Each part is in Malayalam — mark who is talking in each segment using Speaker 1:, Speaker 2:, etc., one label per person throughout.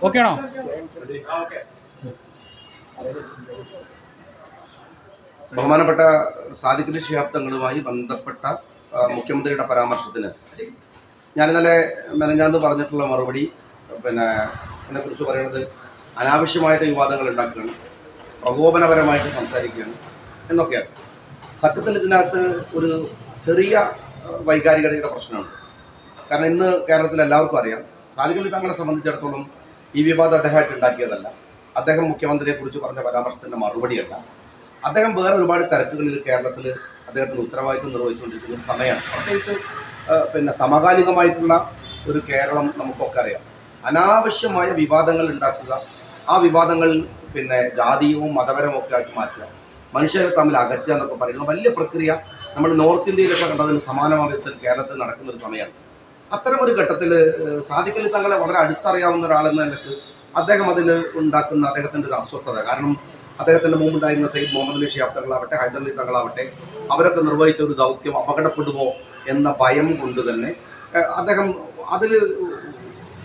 Speaker 1: ഓക്കെയാണോ?
Speaker 2: ബഹുമാനപ്പെട്ട സാദിഖ് അലി ശിഹാബ് തങ്ങളുമായി ബന്ധപ്പെട്ട മുഖ്യമന്ത്രിയുടെ പരാമർശത്തിന് ഞാൻ ഇന്നലെ മെനഞ്ഞാന്ന് പറഞ്ഞിട്ടുള്ള മറുപടി എന്നെക്കുറിച്ച് പറയുന്നത് അനാവശ്യമായിട്ട് വിവാദങ്ങൾ ഉണ്ടാക്കുകയാണ്, പ്രകോപനപരമായിട്ട് സംസാരിക്കുകയാണ് എന്നൊക്കെയാണ്. സത്യത്തിൽ ഇതിനകത്ത് ഒരു ചെറിയ വൈകാരികതയുടെ പ്രശ്നമുണ്ട്. കാരണം ഇന്ന് കേരളത്തിൽ എല്ലാവർക്കും അറിയാം, സാദിഖ് അലി തങ്ങളെ സംബന്ധിച്ചിടത്തോളം ഈ വിവാദം അദ്ദേഹമായിട്ട് ഉണ്ടാക്കിയതല്ല, അദ്ദേഹം മുഖ്യമന്ത്രിയെക്കുറിച്ച് പറഞ്ഞ പരാമർശത്തിൻ്റെ മറുപടിയല്ല. അദ്ദേഹം വേറെ ഒരുപാട് തിരക്കുകളിൽ കേരളത്തിൽ അദ്ദേഹത്തിന് ഉത്തരവാദിത്വം നിർവഹിച്ചുകൊണ്ടിരിക്കുന്ന ഒരു സമയമാണ്. പ്രത്യേകിച്ച് സമകാലികമായിട്ടുള്ള ഒരു കേരളം നമുക്കൊക്കെ അറിയാം. അനാവശ്യമായ വിവാദങ്ങൾ ഉണ്ടാക്കുക, ആ വിവാദങ്ങൾ ജാതീയവും മതപരവും ഒക്കെ ആക്കി മാറ്റുക, മനുഷ്യരെ തമ്മിൽ അകറ്റുക എന്നൊക്കെ പറയുന്ന വലിയ പ്രക്രിയ നമ്മൾ നോർത്ത് ഇന്ത്യയിലൊക്കെ കണ്ടതിന് സമാനമായ വിധത്തിൽ കേരളത്തിൽ നടക്കുന്ന ഒരു സമയമാണ്. അത്തരമൊരു ഘട്ടത്തിൽ സാദിഖ് അലി തങ്ങളെ വളരെ അടുത്തറിയാവുന്ന ഒരാളെന്ന നിലക്ക് അദ്ദേഹം അതിൽ ഉണ്ടാക്കുന്ന അദ്ദേഹത്തിൻ്റെ ഒരു അസ്വസ്ഥത, കാരണം അദ്ദേഹത്തിൻ്റെ മുമ്പുണ്ടായിരുന്ന സയ്യിദ് മുഹമ്മദ് അലി ശിഹാബ് തങ്ങളാവട്ടെ, ഹൈദർ അലി തങ്ങളാവട്ടെ, അവരൊക്കെ നിർവഹിച്ച ഒരു ദൗത്യം അപകടപ്പെടുമോ എന്ന ഭയം കൊണ്ട് തന്നെ അദ്ദേഹം അതിൽ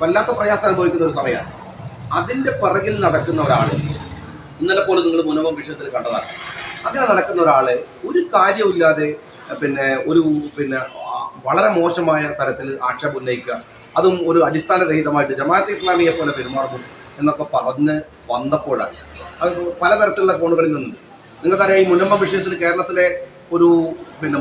Speaker 2: വല്ലാത്ത പ്രയാസം അനുഭവിക്കുന്ന ഒരു സമയമാണ്. അതിൻ്റെ പിറകിൽ നടക്കുന്ന ഒരാൾ, ഇന്നലെ പോലും നിങ്ങൾ മുനമ്പം വിഷയത്തിൽ കണ്ടതാണ്, അങ്ങനെ നടക്കുന്ന ഒരാളെ ഒരു കാര്യമില്ലാതെ ഒരു വളരെ മോശമായ തരത്തിൽ ആക്ഷേപം ഉന്നയിക്കുക, അതും ഒരു അടിസ്ഥാനരഹിതമായിട്ട് ജമാഅത്തെ ഇസ്ലാമിയെ പോലെ പെരുമാറുന്നു എന്നൊക്കെ പറഞ്ഞ് വന്നപ്പോഴാണ് അത് പലതരത്തിലുള്ള കോണുകളിൽ നിന്നുണ്ട്. നിങ്ങൾക്കറിയാം, ഈ മുനമ്പം വിഷയത്തിൽ കേരളത്തിലെ ഒരു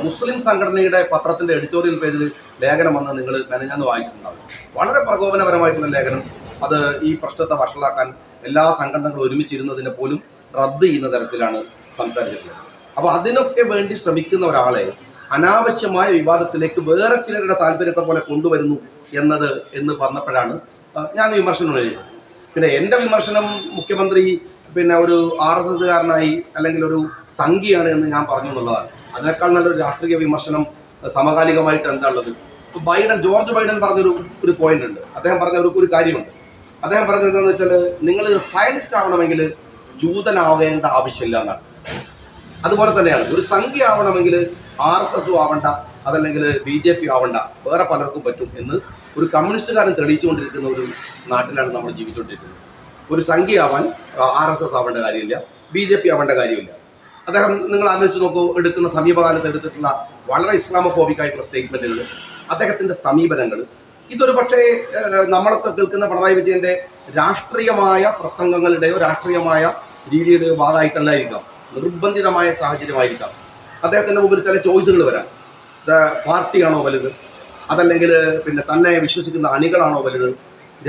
Speaker 2: മുസ്ലിം സംഘടനയുടെ പത്രത്തിൻ്റെ എഡിറ്റോറിയൽ പേജിൽ ലേഖനം വന്ന് നിങ്ങൾ മെനഞ്ഞാന്ന് വായിച്ചിട്ടുണ്ടാകും. വളരെ പ്രകോപനപരമായിട്ടുള്ള ലേഖനം. അത് ഈ പ്രശ്നത്തെ വഷളാക്കാൻ എല്ലാ സംഘടനകളും ഒരുമിച്ചിരുന്നതിനെ പോലും റദ്ദ് ചെയ്യുന്ന തരത്തിലാണ് സംസാരിച്ചിട്ടുള്ളത്. അപ്പോൾ അതിനൊക്കെ വേണ്ടി ശ്രമിക്കുന്ന ഒരാളെ അനാവശ്യമായ വിവാദത്തിലേക്ക് വേറെ ചിലരുടെ താല്പര്യത്തെ പോലെ കൊണ്ടുവരുന്നു എന്ന് പറഞ്ഞപ്പോഴാണ് ഞാൻ വിമർശനം എഴുതിയത്. എൻ്റെ വിമർശനം മുഖ്യമന്ത്രി ഒരു RSSകാരനായി അല്ലെങ്കിൽ ഒരു സംഘിയാണ് എന്ന് ഞാൻ പറഞ്ഞു എന്നുള്ളതാണ്. അതിനേക്കാൾ നല്ലൊരു രാഷ്ട്രീയ വിമർശനം സമകാലികമായിട്ട് എന്താ ഉള്ളത്? ജോർജ് ബൈഡൻ പറഞ്ഞൊരു പോയിന്റ് ഉണ്ട്. അദ്ദേഹം പറഞ്ഞ ഒരു കാര്യമുണ്ട്. അദ്ദേഹം പറഞ്ഞത് എന്താണെന്ന് വെച്ചാൽ, നിങ്ങൾ സയനിസ്റ്റ് ആവണമെങ്കിൽ ജൂതനാവേണ്ട ആവശ്യമില്ല എന്നാണ്. അതുപോലെ തന്നെയാണ് ഒരു സംഘി ആവണമെങ്കിൽ RSS ആവണ്ട, അതല്ലെങ്കിൽ BJP ആവണ്ട, വേറെ പലർക്കും പറ്റും എന്ന് ഒരു കമ്മ്യൂണിസ്റ്റുകാരൻ തെളിയിച്ചുകൊണ്ടിരിക്കുന്ന ഒരു നാട്ടിലാണ് നമ്മൾ ജീവിച്ചുകൊണ്ടിരിക്കുന്നത്. ഒരു സംഖ്യയാവാൻ RSS ആവേണ്ട കാര്യമില്ല, BJP ആവേണ്ട കാര്യമില്ല. അദ്ദേഹം നിങ്ങൾ ആലോചിച്ച് നോക്കൂ, എടുക്കുന്ന സമീപകാലത്ത് എടുത്തിട്ടുള്ള വളരെ ഇസ്ലാമോഫോബിക് ആയിട്ടുള്ള സ്റ്റേറ്റ്മെൻറ്റുകൾ, അദ്ദേഹത്തിൻ്റെ സമീപനങ്ങൾ, ഇതൊരു പക്ഷേ നമ്മളൊക്കെ കേൾക്കുന്ന പിണറായി വിജയൻ്റെ രാഷ്ട്രീയമായ പ്രസംഗങ്ങളുടെയോ രാഷ്ട്രീയമായ രീതിയുടെയോ ഭാഗമായിട്ടല്ലായിരിക്കാം, നിർബന്ധിതമായ സാഹചര്യമായിരിക്കാം. അദ്ദേഹത്തിൻ്റെ മുമ്പിൽ ചില ചോയ്സുകൾ വരാം. പാർട്ടിയാണോ വലുത്, അതല്ലെങ്കിൽ തന്നെ വിശ്വസിക്കുന്ന അണികളാണോ വലുത്,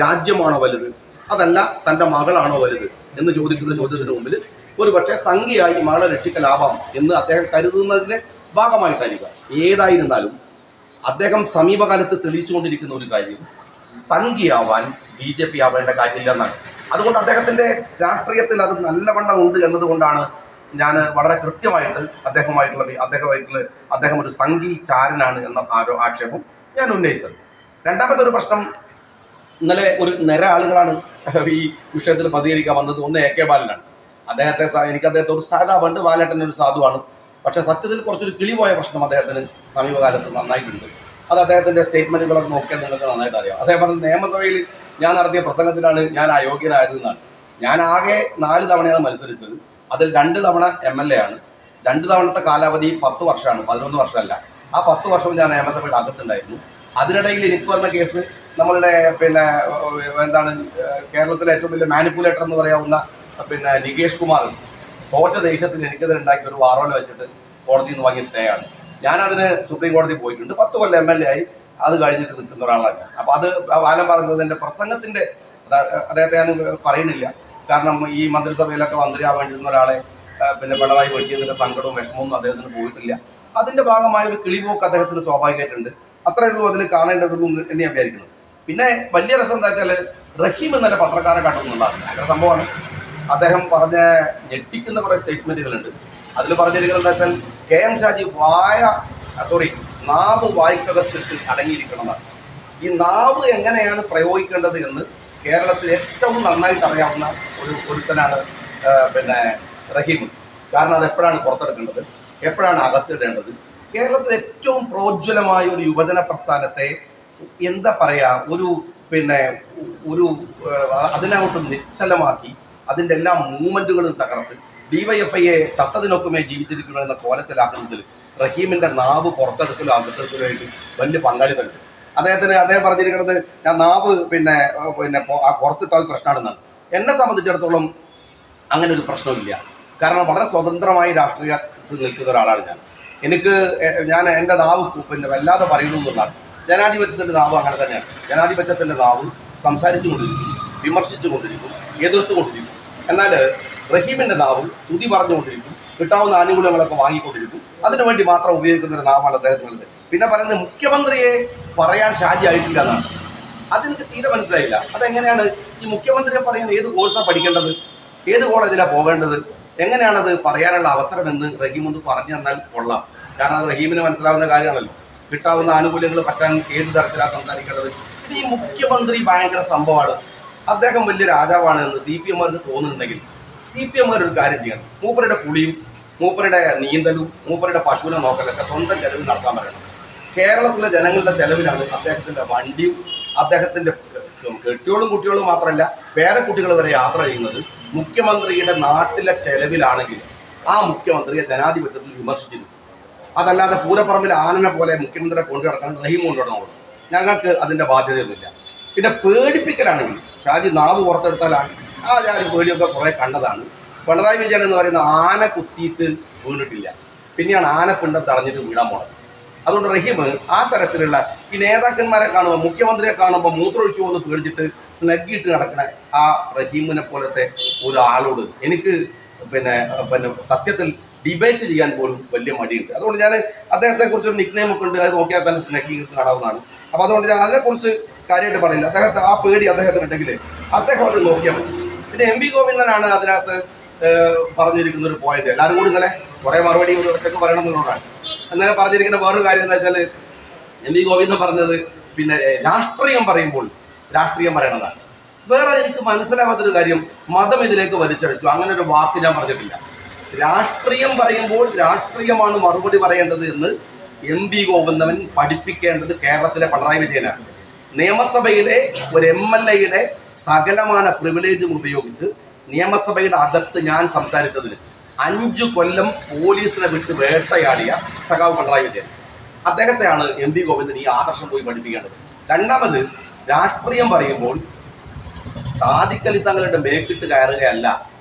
Speaker 2: രാജ്യമാണോ വലുത്, അതല്ല തൻ്റെ മകളാണോ വലുത് എന്ന് ചോദിക്കുന്ന ചോദ്യത്തിന് മുമ്പിൽ ഒരു പക്ഷേ സംഖ്യയായി മകളെ രക്ഷിക്കലാവാം എന്ന് അദ്ദേഹം കരുതുന്നതിൻ്റെ ഭാഗമായിട്ടായിരിക്കാം. ഏതായിരുന്നാലും അദ്ദേഹം സമീപകാലത്ത് തെളിയിച്ചുകൊണ്ടിരിക്കുന്ന ഒരു കാര്യം, സംഖ്യയാവാൻ BJP ആവേണ്ട കാര്യമില്ല എന്നാണ്. അതുകൊണ്ട് അദ്ദേഹത്തിൻ്റെ രാഷ്ട്രീയത്തിൽ അത് നല്ലവണ്ണം ഉണ്ട് എന്നതുകൊണ്ടാണ് ഞാൻ വളരെ കൃത്യമായിട്ട് അദ്ദേഹം ഒരു സംഘി ചാരനാണ് എന്ന ആക്ഷേപം ഞാൻ ഉന്നയിച്ചത്. രണ്ടാമത്തെ ഒരു പ്രശ്നം, ഇന്നലെ ഒരു നിര ആളുകളാണ് ഈ വിഷയത്തിൽ പ്രതികരിക്കാൻ വന്നത്. ഒന്ന് AK ബാലനാണ്. എനിക്ക് അദ്ദേഹത്തെ ഒരു സാധാ പണ്ട് ബാലേട്ടൻ്റെ ഒരു സാധുവാണ്. പക്ഷേ സത്യത്തിൽ കുറച്ചൊരു കിളിപോയ പ്രശ്നം അദ്ദേഹത്തിന് സമീപകാലത്ത് നന്നായിട്ടുണ്ട്. അത് അദ്ദേഹത്തിൻ്റെ സ്റ്റേറ്റ്മെൻറ്റുകളൊക്കെ നോക്കിയാൽ നിങ്ങൾക്ക് നന്നായിട്ട് അറിയാം. അദ്ദേഹം പറഞ്ഞ നിയമസഭയിൽ ഞാൻ നടത്തിയ പ്രസംഗത്തിലാണ് ഞാൻ അയോഗ്യനായതെന്നാണ്. ഞാൻ ആകെ 4 തവണയാണ് മത്സരിച്ചത്. അതിൽ 2 തവണ MLA ആണ്. 2 തവണത്തെ കാലാവധി 10 വർഷമാണ്, 11 വർഷമല്ല. ആ 10 വർഷം ഞാൻ നിയമസഭയുടെ അകത്തുണ്ടായിരുന്നു. അതിനിടയിൽ എനിക്ക് വന്ന കേസ് നമ്മളുടെ കേരളത്തിലെ ഏറ്റവും വലിയ മാനിപ്പുലേറ്റർ എന്ന് പറയാവുന്ന നികേഷ് കുമാർ തോറ്റ ദേഷ്യത്തിൽ എനിക്കെതിരെ ഉണ്ടാക്കിയ ഒരു വാറോല വെച്ചിട്ട് കോടതിയിൽ നിന്ന് വാങ്ങിയ സ്റ്റേ ആണ്. ഞാനതിന് സുപ്രീം കോടതി പോയിട്ടുണ്ട്. 10 കൊല്ലം MLA ആയി അത് കഴിഞ്ഞിട്ട് നിൽക്കുന്ന ഒരാളാണ്. അപ്പോൾ അത് ബാലൻ പറഞ്ഞത് എൻ്റെ പ്രസംഗത്തിൻ്റെ, അദ്ദേഹത്തെ ഞാൻ പറയുന്നില്ല, കാരണം ഈ മന്ത്രിസഭയിലൊക്കെ മന്ത്രിയാവേണ്ടിരുന്ന ഒരാളെ പിണറായി വെട്ടിയതിൻ്റെ സങ്കടവും വിഷമമൊന്നും അദ്ദേഹത്തിന് പോയിട്ടില്ല. അതിൻ്റെ ഭാഗമായ ഒരു കിളിപോക്ക് അദ്ദേഹത്തിന് സ്വാഭാവികമായിട്ടുണ്ട്. അത്രയേ ഉള്ളൂ അതിൽ കാണേണ്ടതുള്ളൂ എന്ന് ഞാൻ വിചാരിക്കുന്നു. പിന്നെ വലിയ രസം എന്താ വെച്ചാൽ, റഹീം എന്നല്ല പത്രക്കാരെ കാട്ടുന്നുണ്ടാകും അങ്ങനെ സംഭവമാണ്. അദ്ദേഹം പറഞ്ഞ ഞെട്ടിക്കുന്ന കുറേ സ്റ്റേറ്റ്മെൻറ്റുകളുണ്ട്. അതിൽ പറഞ്ഞിരിക്കുന്നത് എന്താ വെച്ചാൽ, KM ഷാജി നാവ് വായ്ക്കകത്തിട്ട് അടങ്ങിയിരിക്കണമെന്നാണ്. ഈ നാവ് എങ്ങനെയാണ് പ്രയോഗിക്കേണ്ടത് എന്ന് കേരളത്തിൽ ഏറ്റവും നന്നായിട്ട് അറിയാവുന്ന ഒരുത്തനാണ് റഹീം. കാരണം അതെപ്പോഴാണ് പുറത്തെടുക്കേണ്ടത്, എപ്പോഴാണ് അകത്തിടേണ്ടത്. കേരളത്തിൽ ഏറ്റവും പ്രോജ്വലമായ ഒരു യുവജന പ്രസ്ഥാനത്തെ എന്താ പറയാ ഒരു പിന്നെ ഒരു അതിനകത്ത് നിശ്ചലമാക്കി അതിൻ്റെ എല്ലാ മൂവ്മെന്റുകളും തകർത്ത് ഡിവൈഎഫ്ഐയെ ചത്തതിനൊക്കുമേ ജീവിച്ചിരിക്കുന്നു എന്ന കോലത്തിലാക്കുന്നതിൽ റഹീമിന്റെ നാവ് പുറത്തെടുക്കലും അകത്തെടുക്കലുമായിട്ട് വലിയ പങ്കാളിത്തമുണ്ട്. അദ്ദേഹം പറഞ്ഞിരിക്കുന്നത് ഞാൻ നാവ് പിന്നെ പുറത്തിട്ടാൽ പ്രശ്നമാണെന്നാണ്. എന്നെ സംബന്ധിച്ചിടത്തോളം അങ്ങനെ ഒരു പ്രശ്നമില്ല. കാരണം വളരെ സ്വതന്ത്രമായി രാഷ്ട്രീയത്തിൽ നിൽക്കുന്ന ഒരാളാണ് ഞാൻ എൻ്റെ നാവ് വല്ലാതെ പറയണു എന്നുള്ളതാണ്. ജനാധിപത്യത്തിൻ്റെ നാവ് അങ്ങനെ തന്നെയാണ്. ജനാധിപത്യത്തിൻ്റെ നാവ് സംസാരിച്ചുകൊണ്ടിരിക്കും, വിമർശിച്ചുകൊണ്ടിരിക്കും, എതിർത്തുകൊണ്ടിരിക്കും. എന്നാൽ റഹീമിൻ്റെ നാവ് സ്തുതി പറഞ്ഞുകൊണ്ടിരിക്കും, കിട്ടാവുന്ന ആനുകൂല്യങ്ങളൊക്കെ വാങ്ങിക്കൊണ്ടിരിക്കും. അതിനുവേണ്ടി മാത്രം ഉപയോഗിക്കുന്ന ഒരു നാവാണ് അദ്ദേഹത്തിനുള്ളത്. പിന്നെ പറയുന്നത് മുഖ്യമന്ത്രിയെ പറയാൻ ഷാജി ആയിട്ടില്ല എന്നാണ്. അതെനിക്ക് തീരെ മനസ്സിലായില്ല. അതെങ്ങനെയാണ് ഈ മുഖ്യമന്ത്രിയെ പറയാൻ? ഏത് കോഴ്സാണ് പഠിക്കേണ്ടത്? ഏത് കോളേജിലാണ് പോകേണ്ടത്? എങ്ങനെയാണത് പറയാനുള്ള അവസരം എന്ന് റഹീം ഒന്ന് പറഞ്ഞു തന്നാൽ കൊള്ളാം. കാരണം അത് റഹീമിന് മനസ്സിലാവുന്ന കാര്യമാണല്ലോ. കിട്ടാവുന്ന ആനുകൂല്യങ്ങൾ പറ്റാൻ ഏത് തരത്തിലാണ് സംസാരിക്കേണ്ടത്? ഇത് ഈ മുഖ്യമന്ത്രി ഭയങ്കര സംഭവമാണ്, അദ്ദേഹം വലിയ രാജാവാണ് എന്ന് CPM-മാർക്ക് തോന്നുന്നുണ്ടെങ്കിൽ CPM-മാർ ഒരു കാര്യം ചെയ്യണം. മൂപ്പരുടെ കുളിയും മൂപ്പരുടെ നീന്തലും മൂപ്പരുടെ പശുവിനെ നോക്കലൊക്കെ സ്വന്തം ചെലവിൽ നടത്താൻ പറയണം. കേരളത്തിലെ ജനങ്ങളുടെ ചെലവിലാണ് അദ്ദേഹത്തിൻ്റെ വണ്ടിയും അദ്ദേഹത്തിൻ്റെ കെട്ടിയോളും കുട്ടികളും മാത്രമല്ല വേറെ കുട്ടികൾ വരെ യാത്ര ചെയ്യുന്നത്. മുഖ്യമന്ത്രിയുടെ നാട്ടിലെ ചെലവിലാണെങ്കിൽ ആ മുഖ്യമന്ത്രിയെ ജനാധിപത്യത്തിൽ വിമർശിച്ചിരുന്നു. അതല്ലാതെ പൂരപ്പറമ്പിൽ ആനനെ പോലെ മുഖ്യമന്ത്രിയെ കൊണ്ടു നടക്കാൻ റഹീം കൊണ്ടുവരണം. ഞങ്ങൾക്ക് അതിൻ്റെ ബാധ്യതയൊന്നുമില്ല. പിന്നെ പേടിപ്പിക്കലാണെങ്കിൽ ഷാജി നാവ് പുറത്തെടുത്താലാണ് ഞാൻ പേടിയൊക്കെ കുറേ കണ്ടതാണ്. പിണറായി വിജയൻ എന്ന് പറയുന്ന ആന കുത്തിയിട്ട് വീണിട്ടില്ല, പിന്നെയാണ് ആനപ്പിണ്ടം തടഞ്ഞിട്ട് വീഴാൻ പോണത്. അതുകൊണ്ട് റഹീം ആ തരത്തിലുള്ള ഈ നേതാക്കന്മാരെ കാണുമ്പോൾ, മുഖ്യമന്ത്രിയെ കാണുമ്പോൾ മൂത്രമൊഴിച്ചു പോകുന്ന പേടിച്ചിട്ട് സ്നഗ്ഗിയിട്ട് നടക്കുന്ന ആ റഹീമിനെ പോലത്തെ ഒരാളോട് എനിക്ക് പിന്നെ സത്യത്തിൽ ഡിബേറ്റ് ചെയ്യാൻ പോലും വലിയ മടിയുണ്ട്. അതുകൊണ്ട് ഞാൻ അദ്ദേഹത്തെക്കുറിച്ച് ഒരു നിക്നെയിം ഒക്കെ ഉണ്ട്, അത് നോക്കിയാൽ തന്നെ സ്നഗ്ഗിങ് കാണാവുന്നതാണ്. അപ്പോൾ അതുകൊണ്ട് ഞാൻ അതിനെക്കുറിച്ച് കാര്യമായിട്ട് പറയില്ല. ആ പേടി അദ്ദേഹത്തിനുണ്ടെങ്കിൽ അദ്ദേഹം അത് നോക്കിയാൽ മതി. പിന്നെ MP ഗോവിന്ദനാണ് അതിനകത്ത് പറഞ്ഞിരിക്കുന്ന ഒരു പോയിന്റ്. എല്ലാവരും കൂടി ഇന്നലെ കുറേ മറുപടി ഒരു ഒറ്റക്ക് പറയണം എന്നുള്ളതാണ്. അങ്ങനെ പറഞ്ഞിരിക്കുന്ന വേറൊരു കാര്യം എന്താ വെച്ചാൽ MP ഗോവിന്ദൻ പറഞ്ഞത് പിന്നെ രാഷ്ട്രീയം പറയുമ്പോൾ രാഷ്ട്രീയം പറയണതാണ്. വേറെ എനിക്ക് മനസ്സിലാവാത്തൊരു കാര്യം, മതം ഇതിലേക്ക് വലിച്ചടിച്ചു. അങ്ങനെ ഒരു വാക്ക് ഞാൻ പറഞ്ഞിട്ടില്ല. രാഷ്ട്രീയം പറയുമ്പോൾ രാഷ്ട്രീയമാണ് മറുപടി പറയേണ്ടത് എന്ന് MP ഗോവിന്ദൻ പഠിപ്പിക്കേണ്ടത് കേരളത്തിലെ പിണറായി വിജയനാണ്. നിയമസഭയിലെ ഒരു MLA-യുടെ സകലമാന പ്രിവിലേജും ഉപയോഗിച്ച് നിയമസഭയുടെ അകത്ത് ഞാൻ സംസാരിച്ചതിന് 5 കൊല്ലം പോലീസിനെ വിട്ട് വേട്ടയാടിയ സഖാവ് പിണറായി വിജയൻ, അദ്ദേഹത്തെയാണ് MP ഗോവിന്ദൻ ഈ ആദർശം പോയി പഠിപ്പിക്കേണ്ടത്. രണ്ടാമത്, രാഷ്ട്രീയം പറയുമ്പോൾ സാദിഖലി തങ്ങളുടെ മേക്കിട്ട് കയറുകയല്ല,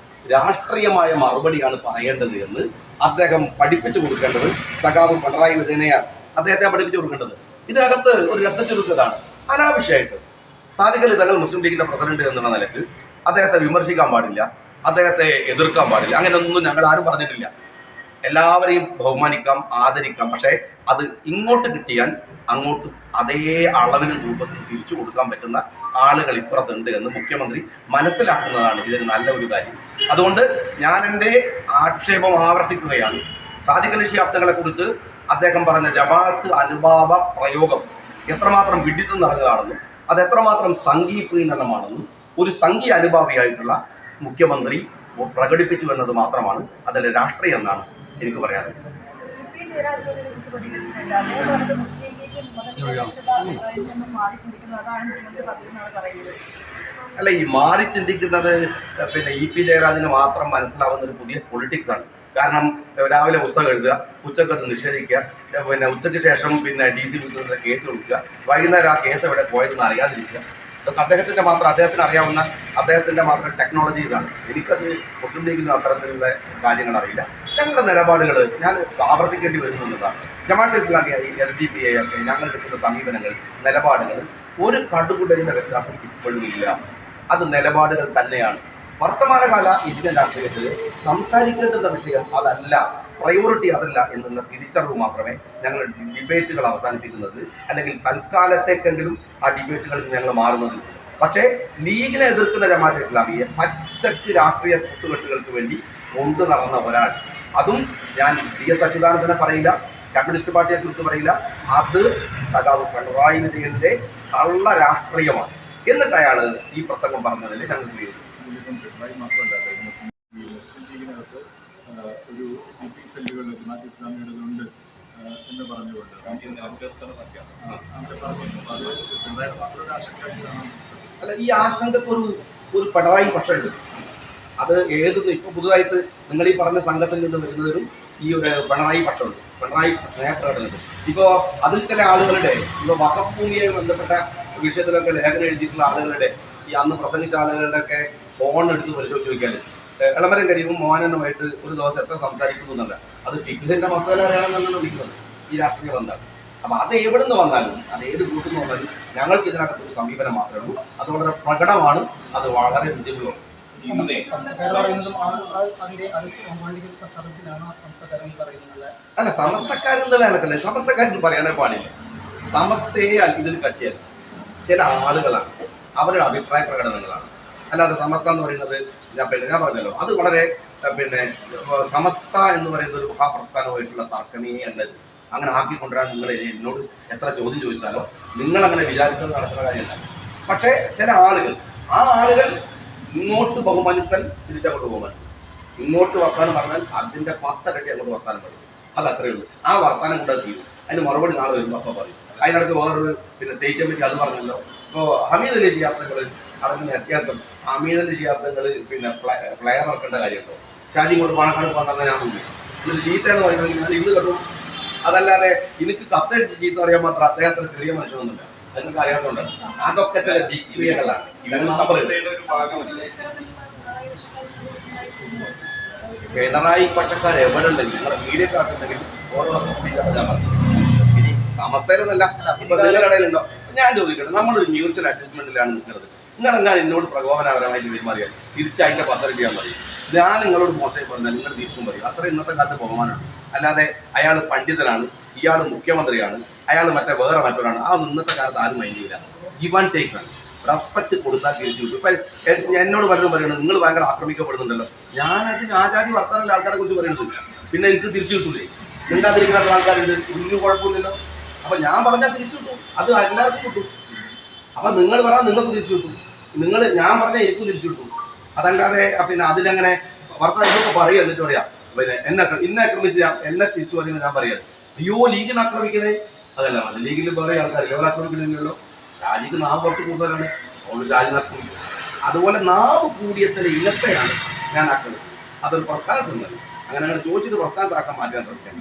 Speaker 2: രാഷ്ട്രീയമായ മറുപടിയാണ് പറയേണ്ടത് എന്ന് അദ്ദേഹം പഠിപ്പിച്ചു കൊടുക്കേണ്ടത് സഖാവ് പിണറായി വിജയനെയാണ്. അദ്ദേഹത്തെ പഠിപ്പിച്ചു കൊടുക്കേണ്ടത്. ഇതിനകത്ത് ഒരു രക്തചുരുക്കതാണ്. അനാവശ്യമായിട്ട് സാദിഖലി തങ്ങൾ മുസ്ലിം ലീഗിന്റെ പ്രസിഡന്റ് എന്നുള്ള നിലയ്ക്ക് അദ്ദേഹത്തെ വിമർശിക്കാൻ പാടില്ല, അദ്ദേഹത്തെ എതിർക്കാൻ പാടില്ല, അങ്ങനെയൊന്നും ഞങ്ങൾ ആരും പറഞ്ഞിട്ടില്ല. എല്ലാവരെയും ബഹുമാനിക്കാം, ആദരിക്കാം. പക്ഷേ അത് ഇങ്ങോട്ട് കിട്ടിയാൽ അങ്ങോട്ട് അതേ അളവിനും രൂപത്തിൽ തിരിച്ചു കൊടുക്കാൻ പറ്റുന്ന ആളുകൾ ഇപ്പുറത്തുണ്ട് എന്ന് മുഖ്യമന്ത്രി മനസ്സിലാക്കുന്നതാണ് ഇതിന് നല്ല ഒരു കാര്യം. അതുകൊണ്ട് ഞാൻ എൻ്റെ ആക്ഷേപം ആവർത്തിക്കുകയാണ്. സാദിഖലി ശിഹാബ് കുറിച്ച് അദ്ദേഹം പറഞ്ഞ ജമാഅത്ത് അനുഭാവ പ്രയോഗം എത്രമാത്രം വിഡിത്തം നിറഞ്ഞതാണെന്നും അത് എത്രമാത്രം സംഘീയ പ്രീണനമാണെന്നും ഒരു സംഘീയ അനുഭാവിയായിട്ടുള്ള മുഖ്യമന്ത്രി പ്രകടിപ്പിച്ചു എന്നത് മാത്രമാണ് അതിൻ്റെ രാഷ്ട്രീയം എന്നാണ് എനിക്ക് പറയാനുള്ളത്. അല്ല, ഈ മാറി ചിന്തിക്കുന്നത് പിന്നെ EP ജയരാജന് മാത്രം മനസ്സിലാവുന്ന ഒരു പുതിയ പൊളിറ്റിക്സ് ആണ്. കാരണം രാവിലെ പുസ്തകം എഴുതുക, ഉച്ചക്കത്ത് നിഷേധിക്കുക, പിന്നെ ഉച്ചയ്ക്ക് ശേഷം പിന്നെ DC കേസ് കൊടുക്കുക, വൈകുന്നേരം ആ കേസ് എവിടെ പോയതെന്ന് അറിയാതിരിക്കുക. ഇതൊക്കെ അദ്ദേഹത്തിന് അറിയാവുന്ന അദ്ദേഹത്തിൻ്റെ മാത്രം ടെക്നോളജീസാണ്. എനിക്കത് മുസ്ലിം ലീഗിനും അത്തരത്തിലുള്ള കാര്യങ്ങൾ അറിയില്ല. ഞങ്ങളുടെ നിലപാടുകൾ ഞാൻ ആവർത്തിക്കേണ്ടി വരുന്നതാണ്. ജമാഅത്തെ ഇസ്ലാമി, SDPI ഒക്കെ ഞങ്ങൾ എടുക്കുന്ന സമീപനങ്ങൾ, നിലപാടുകൾ ഒരു കടുകുടലിൻ്റെ വ്യത്യാസം ഇപ്പോഴും ഇല്ല. അത് നിലപാടുകൾ തന്നെയാണ്. വർത്തമാനകാല ഇന്ത്യൻ രാഷ്ട്രീയത്തിൽ സംസാരിക്കേണ്ടുന്ന വിഷയം അതല്ല, പ്രയോറിറ്റി അതല്ല എന്നുള്ള തിരിച്ചറിവ് മാത്രമേ ഞങ്ങൾ ഡിബേറ്റുകൾ അവസാനിപ്പിക്കുന്നത്, അല്ലെങ്കിൽ തൽക്കാലത്തേക്കെങ്കിലും ആ ഡിബേറ്റുകളിൽ ഞങ്ങൾ മാറുന്നത്. പക്ഷേ ലീഗിനെ എതിർക്കുന്ന ജമാഅത്തെ ഇസ്ലാമിയെ പച്ചക്ക് രാഷ്ട്രീയ കൂട്ടുകെട്ടുകൾക്ക് വേണ്ടി കൊണ്ടു നടന്ന ഒരാൾ, അതും ഞാൻ PS അച്യുതാനന്ദനെ പറയില്ല, കമ്മ്യൂണിസ്റ്റ് പാർട്ടിയെ കുറിച്ച് പറയില്ല, അത് സഖാവ് പിണറായി വിജയന്റെ കള്ള രാഷ്ട്രീയമാണ്. എന്നിട്ട് അയാൾ ഈ പ്രസംഗം പറഞ്ഞതിൽ ഞങ്ങൾ
Speaker 3: ഒരു സ്ലീപ്പിംഗ് സെല്ലുകൾ ജമാഅത്തെ ഇസ്ലാമിയുടേതുണ്ട് എന്ന് പറഞ്ഞുകൊണ്ട് അങ്ങനെ പറഞ്ഞു.
Speaker 2: അല്ല, ഈ ആശങ്കക്ക് ഒരു പിണറായി പക്ഷമുണ്ട്. അത് ഏത് ഇപ്പൊ പുതുതായിട്ട് നിങ്ങൾ ഈ പറഞ്ഞ സംഘത്തിൽ നിന്ന് വരുന്നതിനും ഈ ഒരു പിണറായി പക്ഷമുണ്ട്, പിണറായി സ്നേഹപ്രകടനത്തിൽ. ഇപ്പോൾ അതിൽ ചില ആളുകളുടെ ഇപ്പോൾ വഖഫ് ഭൂമിയുമായി ബന്ധപ്പെട്ട വിഷയത്തിലൊക്കെ ലേഖനം എഴുതിയിട്ടുള്ള ആളുകളുടെ ഈ അന്ന് പ്രസംഗിച്ച ആളുകളുടെ ഒക്കെ ഫോൺ എടുത്ത് പരിശോധിച്ച് നോക്കിയാൽ ഇളമരം കരീമും മോഹനനുമായിട്ട് ഒരു ദിവസം എത്ര സംസാരിക്കുന്നു എന്നല്ല, അത് ഫിഖിന്റെ മസാല അറിയണമെന്നാണ് വിളിക്കുന്നത് ഈ രാഷ്ട്രീയ ബന്ധം. അപ്പം അത് എവിടെ നിന്ന് വന്നാലും അത് ഏത് കൂട്ടിൽ നിന്ന് വന്നാലും ഞങ്ങൾക്ക് ഇതിനകത്ത് ഒരു സമീപനം മാത്രമേ ഉള്ളൂ. അത് വളരെ പ്രകടമാണ്, അത് വളരെ വിജിബിളുമാണ്. അല്ല, സമസ്തക്കാരെന്നുള്ള നടക്കണ്ടേ? സമസ്തക്കാരെന്ന് പറയാനേ പാടില്ല. സമസ്തയെ ഇതിൽ കക്ഷിയല്ല, ചില ആളുകളാണ്, അവരുടെ അഭിപ്രായ പ്രകടനങ്ങളാണ്. അല്ലാതെ സമസ്ത എന്ന് പറയുന്നത് ഞാൻ പറഞ്ഞല്ലോ, അത് വളരെ സമസ്ത എന്ന് പറയുന്നത് ഒരു മഹാപ്രസ്ഥാനമായിട്ടുള്ള തർക്കമേ അല്ലത്. അങ്ങനെ ആക്കിക്കൊണ്ടുവരാൻ നിങ്ങൾ എന്നോട് എത്ര ചോദ്യം ചോദിച്ചാലോ നിങ്ങൾ അങ്ങനെ വിചാരിച്ചത് നടക്കുന്ന കാര്യമല്ല. പക്ഷേ ചില ആളുകൾ, ആ ആളുകൾ ഇങ്ങോട്ട് ബഹുമാനിച്ചാൽ തിരിച്ചങ്ങോട്ട് ബഹുമാനിക്കും, ഇങ്ങോട്ട് വർത്താനം പറഞ്ഞാൽ അതിൻ്റെ 10 ഇരട്ടി അങ്ങോട്ട് വർത്താനം പറയും. അത് അത്രയേ ഉള്ളൂ. ആ വർത്താനം കൊണ്ട് തീരും. അതിന് മറുപടി നാളെ വരുമ്പോൾ അപ്പം പറയും. അതിനിടയ്ക്ക് വേറൊരു സ്റ്റേറ്റ് കമ്മിറ്റി അത് പറഞ്ഞല്ലോ. ഇപ്പോൾ ഹമീദ് അലി ശിഹാബ്ദങ്ങൾ അടങ്ങുന്ന വ്യത്യാസം, ഹമീദ് അലി ശിഹാബ്ദങ്ങൾ ഫ്ലയർ ഇറക്കേണ്ട കാര്യമുണ്ടോ? ഷാജി ഇങ്ങോട്ട് പാണക്കാട് പോകാൻ പറഞ്ഞാൽ ഞാൻ പോയി. എന്നിട്ട് ചീത്ത എന്ന് പറയുന്നത് ഞാൻ ഇന്ന് കേട്ടു. അതല്ലാതെ എനിക്ക് കത്തെഴുത്ത് ചീത്ത അറിയാൻ മാത്രം അദ്ദേഹത്തിന് ചെറിയ മനുഷ്യനൊന്നുമില്ല, നിങ്ങൾക്ക് അറിയാത്തതുകൊണ്ട്. അതൊക്കെ ചില ഡിഗ്രികളാണ്. പിണറായി പക്ഷക്കാർ എവിടെ ഉണ്ടെങ്കിൽ നിങ്ങളുടെ മീഡിയക്കാർക്കുണ്ടെങ്കിൽ ഓരോ ഞാൻ പറഞ്ഞു. ഇനി സമസ്തയിലൊന്നല്ല, ഇപ്പൊ നിങ്ങളുടെ ഇടയിലുണ്ടോ? ഞാൻ ചോദിക്കട്ടെ, നമ്മളൊരു മ്യൂച്വൽ അഡ്ജസ്റ്റ്മെന്റിലാണ് നിൽക്കുന്നത്. നിങ്ങളെങ്ങനെ എന്നോട് പ്രകോപനപരമായിട്ട് പെരുമാറിയാൽ തിരിച്ചതിന്റെ 10 രൂപ പറയും. ഞാൻ നിങ്ങളോട് മോശമായി പറഞ്ഞാൽ നിങ്ങൾ തിരിച്ചും പറയും. അത്ര ഇന്നത്തെ കാലത്ത് ബഹുമാനമാണ്. അല്ലാതെ അയാൾ പണ്ഡിതനാണ്, ഇയാൾ മുഖ്യമന്ത്രിയാണ്, അയാൾ വേറെ മറ്റൊരാണ്, ആ ഇന്നത്തെ കാലത്ത് ആരും മൈൻഡ് ചെയ്യില്ല. ഗിവ് ആൻഡ് ടേക്ക് ആണ്. റെസ്പെക്ട് കൊടുത്താൽ തിരിച്ചു കിട്ടും. ഇപ്പം എന്നോട് പലരും പറയുന്നത് നിങ്ങൾ ഭയങ്കര ആക്രമിക്കപ്പെടുന്നുണ്ടല്ലോ. ഞാനതിന് ആചാര്യ വർത്തമാനമുള്ള ആൾക്കാരെ കുറിച്ച് പറയുന്നില്ല. പിന്നെ എനിക്ക് തിരിച്ചു കിട്ടൂലേ? മിണ്ടാതിരിക്കുന്ന ആൾക്കാരുണ്ട്, ഒന്നും കുഴപ്പമില്ലല്ലോ. അപ്പം ഞാൻ പറഞ്ഞാൽ തിരിച്ചു കിട്ടും, അത് എല്ലാവർക്കും കിട്ടും. അപ്പം നിങ്ങൾ പറഞ്ഞാൽ നിങ്ങൾക്ക് തിരിച്ചു കിട്ടും, ഞാൻ പറഞ്ഞാൽ എനിക്ക് തിരിച്ചു കിട്ടും. അതല്ലാതെ അതിലങ്ങനെ വർത്തമാനം ഇതൊക്കെ പറയുക. എന്നിട്ട് പറയാം എന്നെ ആക്രമിച്ച് എന്നെ തിരിച്ചു പറയുമ്പോൾ ഞാൻ പറയാം അയ്യോ ലീഗിനെ ആക്രമിക്കുന്നത്. അതല്ല, ലീഗിൽ വേറെ ആൾക്കാരില്ല, അവർ ആക്രമിക്കുന്നില്ലല്ലോ. രാജിക്ക് നാവ് കുറച്ച് കൂടുതലാണ്, അതുകൊണ്ട് രാജിനെ ആക്രമിക്കും. അതുപോലെ നാവ് കൂടിയ ചില ഇനത്തെയാണ് ഞാൻ ആക്രമിക്കുന്നത്. അതൊരു പ്രസ്ഥാനത്തുണ്ടല്ലോ. അങ്ങനെ ചോദിച്ചിട്ട് പ്രസ്ഥാനത്താക്കാൻ മാറ്റാൻ ശ്രമിക്കാം.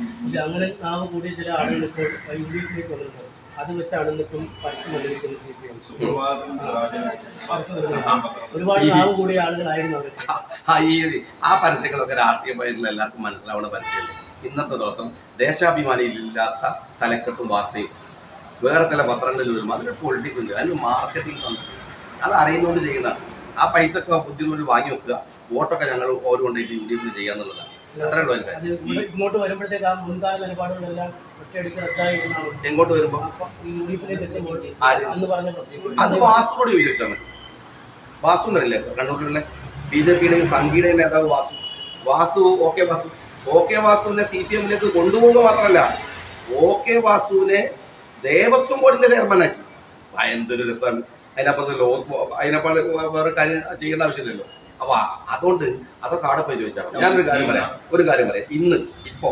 Speaker 4: അങ്ങനെ നാവ് കൂടിയ ചില ആളുകൾ ഇപ്പോൾ യുഡിഎഫിലേക്ക് വന്നിട്ടുണ്ട്. അത് വെച്ചാണ് ഇന്നിപ്പം പരസ്യം വന്നിരിക്കുന്നത്. ഒരുപാട് നാവ് കൂടിയ ആളുകളായിരുന്നു അവർ.
Speaker 2: ആ പരസ്യങ്ങളൊക്കെ രാഷ്ട്രീയമായിട്ടുള്ള എല്ലാവർക്കും മനസ്സിലാവുന്ന പരസ്യമല്ലേ. ഇന്നത്തെ ദിവസം ദേശാഭിമാനിയിലില്ലാത്ത തലക്കെട്ടും വാർത്തയും വേറെ ചില പത്രങ്ങളിൽ വരും. അതിന് പൊളിറ്റിക്സ് ഉണ്ട്, അതിന് മാർക്കറ്റിംഗ് ഉണ്ട്. അത് അറിയുന്നതുകൊണ്ട് ചെയ്യുന്നതാണ്. ആ പൈസ ഒക്കെ ബുദ്ധിമുട്ട് വാങ്ങി വെക്കുക, വോട്ടൊക്കെ ഞങ്ങൾ ഓരോ കൊണ്ടേക്ക് യുഡിഎഫിൽ ചെയ്യാന്നുള്ളതാണ്. അത്രേ ഉള്ളൂ.
Speaker 4: ഇങ്ങോട്ട് വരുമ്പോഴത്തേക്ക് ആ മുൻകാല നിലപാടുകളെല്ലാം ഒറ്റയടിക്ക് റദ്ദായിരുന്നാണ്.
Speaker 2: എങ്ങോട്ട് വരുമ്പോൾ അത് വാസുകൂടി ചോദിച്ചാൽ മതി. വാസു എന്നറിയില്ലേ കണ്ണൂരിലെ BJPയുടെ സംഘീയ നേതാവ് വാസു ഓക്കെ വാസുവിനെ CPM-ലേക്ക് കൊണ്ടുപോകുക മാത്രമല്ല, ഓക്കെ വാസുവിനെ ദേവസ്വം ബോർഡിന്റെ ചെയർമാനാക്കി. എന്തൊരു രസമാണ്. അതിനപ്പുറത്ത് വേറെ കാര്യം ചെയ്യേണ്ട ആവശ്യമില്ലല്ലോ. അപ്പൊ അതുകൊണ്ട് അതൊക്കെ അവിടെ പോയി ചോദിച്ചാൽ ഞാനൊരു കാര്യം പറയാം. ഇപ്പൊ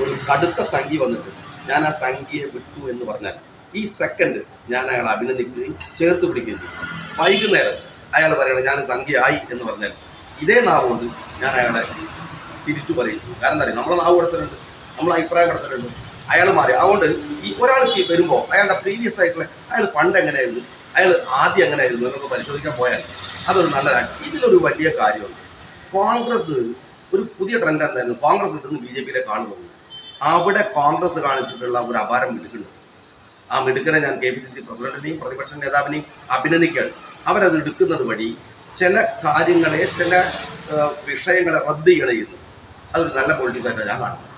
Speaker 2: ഒരു കടുത്ത സംഖ്യ വന്നിട്ട് ഞാൻ ആ സംഖ്യയെ വിട്ടു എന്ന് പറഞ്ഞാൽ ഈ സെക്കൻഡ് ഞാൻ അയാളെ അഭിനന്ദിക്കുകയും ചേർത്ത് പിടിക്കുകയും ചെയ്യും. വൈകുന്നേരം അയാൾ പറയണം ഞാൻ സംഖ്യ ആയി എന്ന് പറഞ്ഞാൽ ഇതേ നാവ് കൊണ്ട് ഞാൻ അയാളെ തിരിച്ചു പറയും. കാരണം എന്താ പറയുക, നമ്മളെ നാവ് കൊടുത്തിട്ടുണ്ട്, നമ്മൾ അഭിപ്രായം കൊടുത്തിട്ടുണ്ട്. അയാൾ മാറി. അതുകൊണ്ട് ഈ ഒരാൾക്ക് വരുമ്പോൾ അയാളുടെ പ്രീവിയസ് ആയിട്ടുള്ള അയാൾ പണ്ട് എങ്ങനെയായിരുന്നു, അയാൾ ആദ്യം എങ്ങനെയായിരുന്നു എന്നൊക്കെ പരിശോധിക്കാൻ പോയാൽ അതൊരു നല്ലതാണ്. ഇതിലൊരു വലിയ കാര്യമുണ്ട്. കോൺഗ്രസ് ഒരു പുതിയ ട്രെൻഡ് എന്തായിരുന്നു, കോൺഗ്രസ് കിട്ടുന്ന BJPയിലേക്ക് ആൾ പോകുന്നു. അവിടെ കോൺഗ്രസ് കാണിച്ചിട്ടുള്ള ഒരു അപാരം മിടുക്കുണ്ട്. ആ മിടുക്കനെ ഞാൻ KPCC പ്രസിഡന്റിനെയും പ്രതിപക്ഷ നേതാവിനെയും അഭിനന്ദിക്കുകയാണ്. അവരത് എടുക്കുന്നത് വഴി ചില കാര്യങ്ങളെ, ചില വിഷയങ്ങളെ റദ്ദ് ചെയ്യുന്നു. അതൊരു നല്ല പൊളിറ്റിക്സ് ആയിട്ടാണ് ഞാൻ കാണുന്നത്.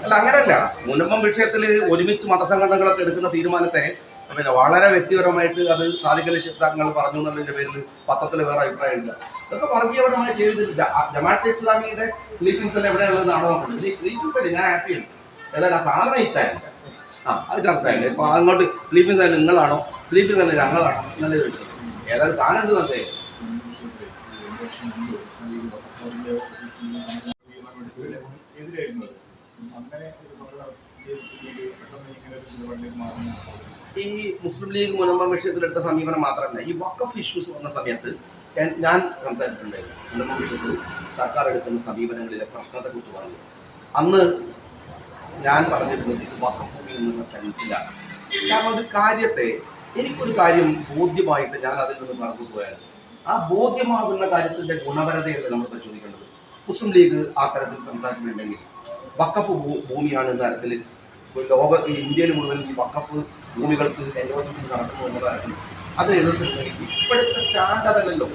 Speaker 2: അല്ല, അങ്ങനെയല്ല. മുനമ്പം വിഷയത്തിൽ ഒരുമിച്ച് മതസംഘടനകളൊക്കെ എടുക്കുന്ന തീരുമാനത്തെ വളരെ വ്യക്തിപരമായിട്ട് അത് സാദിഖലി തങ്ങൾ പറഞ്ഞു എന്നുള്ളതിന്റെ പേരിൽ പത്രത്തിൽ വേറെ അഭിപ്രായമില്ല. ഇതൊക്കെ വർഗീയപരമായി ചെയ്തിട്ടില്ല. ജമാഅത്തെ ഇസ്ലാമിയുടെ സ്ലീപ്പിംഗ് സെൽ എവിടെയുള്ളതെന്നാണോ നോക്കുന്നത്. ഈ സ്ലീപ്പിംഗ് സെൽ ഞാൻ ഹാപ്പിയാണ്. ഏതായാലും ആ സാധനം ഇത്തായിരുന്നു. അത് ചർച്ചയല്ലേ. ഇപ്പൊ അങ്ങോട്ട് സ്ലീപ്പിംഗ് സെൽ നിങ്ങളാണോ, സ്ലീപ്പിംഗ് സെൽ ഞങ്ങളാണോ എന്നല്ലേ ചോദിച്ചത്. ഏതായാലും സാധനം ഉണ്ട് മനസ്സിലായി.
Speaker 3: വർഷം മുമ്പ് എതിരായിരുന്നു അത്. അങ്ങനെ ഒരു സമരം പെട്ടെന്ന് ഇങ്ങനെ ഒരു നിലപാടിലേക്ക് മാറുന്ന
Speaker 2: ഈ മുസ്ലിം ലീഗ് മുനമ്പം വിഷയത്തിലെടുത്ത സമീപനം മാത്രമല്ല, ഈ വഖഫ് ഇഷ്യൂസ് വന്ന സമയത്ത് ഞാൻ സംസാരിച്ചിട്ടുണ്ടായിരുന്നു. മുനമ്പം വിഷയത്തിൽ സർക്കാർ എടുക്കുന്ന സമീപനങ്ങളിലെ പ്രശ്നത്തെക്കുറിച്ച് പറഞ്ഞു. അന്ന് ഞാൻ പറഞ്ഞിരുന്നത് ഇത് വഖഫ് ഭൂമി എന്നുള്ള സെൻസിലാണ്. കാരണം ഒരു കാര്യത്തെ എനിക്കൊരു കാര്യം ബോധ്യമായിട്ട് ഞാൻ അതിൽ നിന്ന് പറഞ്ഞു പോയാൽ ആ ബോധ്യമാകുന്ന കാര്യത്തിന്റെ ഗുണപരതയല്ലേ നമ്മൾ പരിശോധിക്കേണ്ടത്. മുസ്ലിം ലീഗ് ആ തരത്തിൽ സംസാരിച്ചിട്ടുണ്ടെങ്കിൽ വഖഫ് ഭൂമിയാണ് എന്ന തരത്തിൽ ഇന്ത്യയിൽ മുഴുവൻ ഈ വഖഫ് ഭൂമികൾക്ക് എൻഡോഴ്സ്മെന്റ് നടക്കുന്നു എന്ന കാര്യത്തിൽ അതിനെ എതിർത്തിട്ടുണ്ടെങ്കിൽ ഇപ്പോഴത്തെ സ്റ്റാൻഡ് അതല്ലല്ലോ.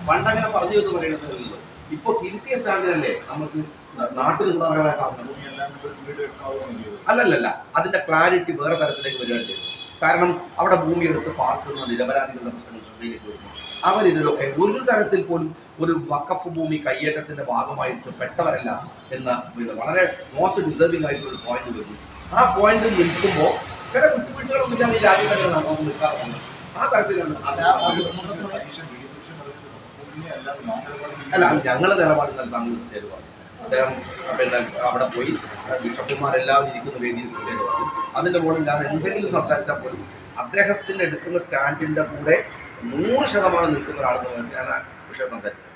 Speaker 2: പണ്ടങ്ങനെ പറഞ്ഞു എന്ന് പറയുന്നതല്ലോ. ഇപ്പോൾ തിരുത്തിയ സ്റ്റാൻഡിനല്ലേ നമുക്ക് നാട്ടിൽ നിന്നപരമായ സാധനം. അല്ലല്ല, അതിന്റെ ക്ലാരിറ്റി വേറെ തരത്തിലേക്ക് വരികയാണ് ചെയ്തത്. കാരണം അവിടെ ഭൂമി എടുത്ത് പാർക്കുന്ന നിരപരാധികളുടെ പ്രശ്നങ്ങൾ ശ്രദ്ധയിലേക്ക് വരുന്നു. അവരിതിലൊക്കെ ഒരു തരത്തിൽ പോലും ഒരു വഖഫ് ഭൂമി കയ്യേറ്റത്തിന്റെ ഭാഗമായിട്ട് പെട്ടവരല്ല എന്ന വളരെ മോസ്റ്റ് ഡിസേർവിംഗ് ആയിട്ടുള്ള ഒരു പോയിന്റ് വരുന്നു. ആ പോയിന്റ് നിൽക്കുമ്പോൾ ചില വിട്ടുവീഴ്ചകളൊന്നും ഇല്ലാതെ ഈ രാജ്യത്തെ നമുക്ക് നിൽക്കാറുണ്ട്. ആ തരത്തിലാണ് അല്ല ഞങ്ങളുടെ നിലപാട് നൽകാൻ തരുവാണ്. അദ്ദേഹം പിന്നെ അവിടെ പോയി ബിഷപ്പുമാരെല്ലാവരും ഇരിക്കുന്ന വേദിയിൽ പറഞ്ഞു. അതിൻ്റെ മുകളിൽ ഞാൻ എന്തെങ്കിലും സംസാരിച്ചാൽ പോലും അദ്ദേഹത്തിന് എടുക്കുന്ന സ്റ്റാൻഡിൻ്റെ കൂടെ 100% നിൽക്കുന്ന ഒരാളെന്ന് ഞാൻ ആ വിഷയം സംസാരിക്കും.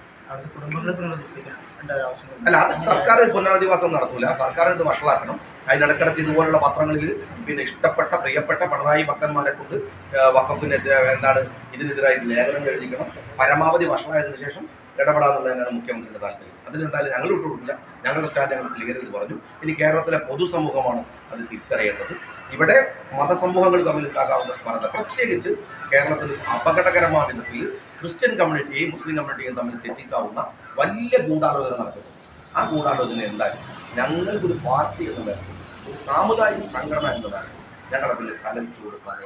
Speaker 2: അല്ല, അത് സർക്കാർ പുനരധിവാസം നടത്തൂല. സർക്കാർ ഇത് വഷളാക്കണം. അതിനിടക്കിടക്ക് ഇതുപോലുള്ള പത്രങ്ങളിൽ പിന്നെ ഇഷ്ടപ്പെട്ട പ്രിയപ്പെട്ട പിണറായി ഭക്തന്മാരെ കൊണ്ട് വഖഫിന് ഇതിനെതിരായിട്ട് ലേഖനം എഴുതിക്കണം. പരമാവധി വഷളായതിനു ശേഷം ഇടപെടാന്നുള്ളതിനാണ് മുഖ്യമന്ത്രിയുടെ താല്പര്യം. അതിനെന്തായാലും ഞങ്ങൾ വിട്ടുകൊടുക്കില്ല. ഞങ്ങളുടെ സ്റ്റാൻഡ് ഞങ്ങൾ ക്ലിയർ പറഞ്ഞു. ഇനി കേരളത്തിലെ പൊതുസമൂഹമാണ് അത് തിരിച്ചറിയേണ്ടത്. ഇവിടെ മതസമൂഹങ്ങൾ തമ്മിൽ ഉണ്ടാകാവുന്ന സ്പർദ്ധ, പ്രത്യേകിച്ച് കേരളത്തിൽ അപകടകരമായ വിധത്തിൽ ക്രിസ്ത്യൻ കമ്മ്യൂണിറ്റിയെയും മുസ്ലിം കമ്മ്യൂണിറ്റിയും തമ്മിൽ തെറ്റിക്കാവുന്ന വലിയ ഗൂഢാലോചന നടക്കുന്നു. ആ ഗൂഢാലോചന എന്തായാലും ഞങ്ങൾക്കൊരു പാർട്ടി എന്നതാണ്, ഒരു സാമുദായിക സംഘടന എന്നതാണ് ഞങ്ങളുടെ പിന്നിൽ തലവിച്ചു കൊടുക്കാനേ